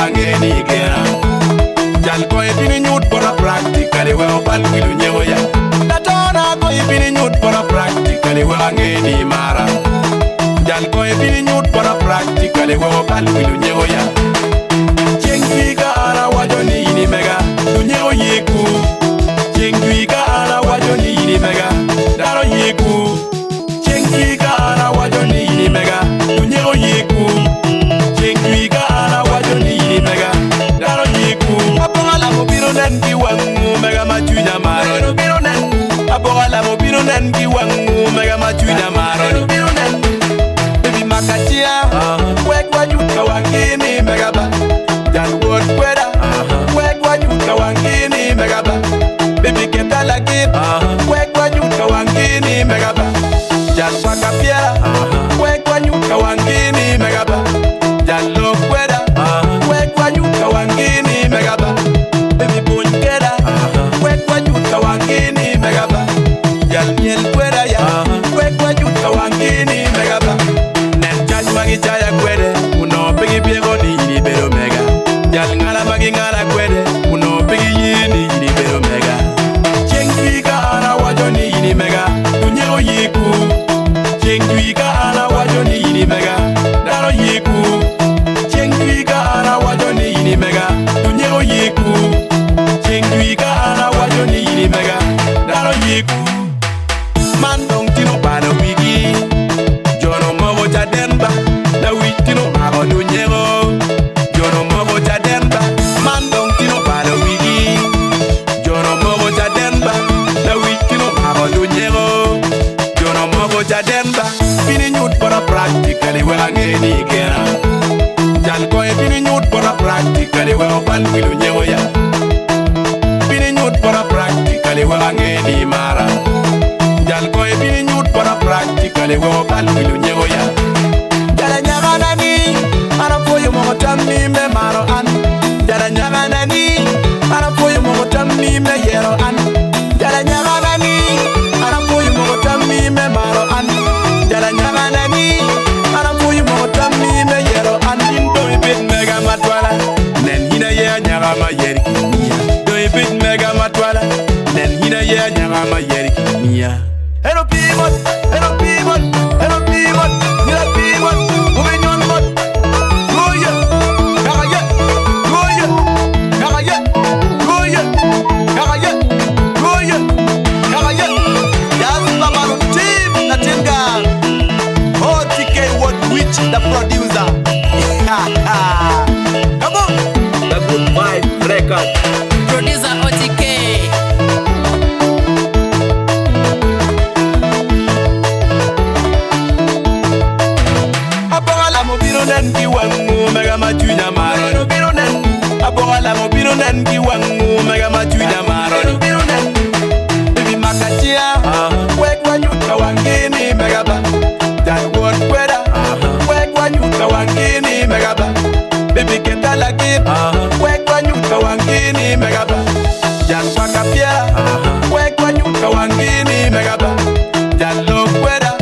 ngeni gera. Jal ko e bini nyut pora practically we opal wilu nyewo ya. Latona ko e bini nyut pora practically we ngeni mara. Jal ko e bini nyut pora practically we opal wilu nyewo ya. Chengwiga ara wajoni ini mega dunyewo yiku. Chengwiga ara wajoni ini mega daro yiku. Chengwiga ara wajoni ini mega dunyewo yiku. Chengwiga ara wajoni ini mega daro yiku. Abongala mobiro nen ki wangu mega machunya maro. Abongala mobiro nen ki wangu mega machunya maro. Baby makatia wek wajuka wangini mega ba. Jan word kweda wek wajuka wangini mega ba. Baby keta lagi wek wajuka wangini mega ba. Jan wakapia wek wajuka wangini mega ba. Jan lo kweda wek wajuka wangini mega ba. Baby bunjeda wek wajuka wangini mega ba. Jan miel kweda ya wek wajuka wangini mega ba. Nen jaj magi jaya kwede uno pigi piego ni ini bero mega. Jal ngala magi ngala kwede uno pigi yini ini bero mega. Chengwiga ara wajoni ini mega dunyewo yiku. Chengwiga ara wajoni ini mega daro yiku. Chengwiga ara wajoni ini mega dunyewo yiku. Chengwiga ara wajoni ini mega daro yiku. Man dong tino bana wigi jono mogo jadenba na witino mago dunyewo. Jono mogo jadenba man dong tino bana wigi jono mogo jadenba na witino mago dunyewo. Jono mogo jadenba bini nyut pora practically we ngeni gera. Jal ko e bini nyut pora practically we opal wilu nyewo ya. Bini nyut pora practically we ngeni mara. Jal ko e bini nyut pora practically we opal wilu nyewo ya. Jala nyamana ni ana foyo mo tammi me maro an. Jala nyamana ni ana foyo mo tammi me yero an. Jala nyamana ni ana foyo mo tammi me maro an. Jala nyamana ni ana foyo mo tammi me yero an. Do e bit mega matwala nen hina ye nyaga ma yeri kimia. Do e bit mega matwala nen hina ye nyaga ma yeri kimia. Hello people, hello people, hello people, nila people, umenyon bot. Goye, kagaye, goye, kagaye, goye, kagaye, goye, kagaye. Yazba maru team na tinga. OTK what which the producer. Come on, the good vibe record. Producer OTK. Abongala mobiro nen ki wangu mega machunya maro. Abongala mobiro nen ki wangu mega machunya maro. Baby makatia wek wanyuka wangini mega ba. Jan word kweda wek wanyuka wangini mega ba. Baby keta lagi wek wanyuka wangini mega ba. Jan wakapia wek wanyuka wangini mega ba. Jan lo kweda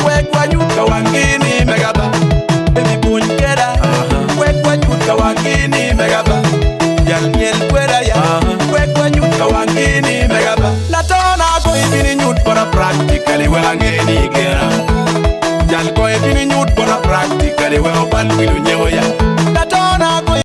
wek wanyuka wangini mega ba. Baby bunjeda wek wanyuka wangini mega ba. Jal miel kweda ya wek wanyuka wangini mega ba. Latona ko ibini nyut pora practically we ngeni gera. Jal ko ibini nyut pora practically we opal wilu nyewo ya.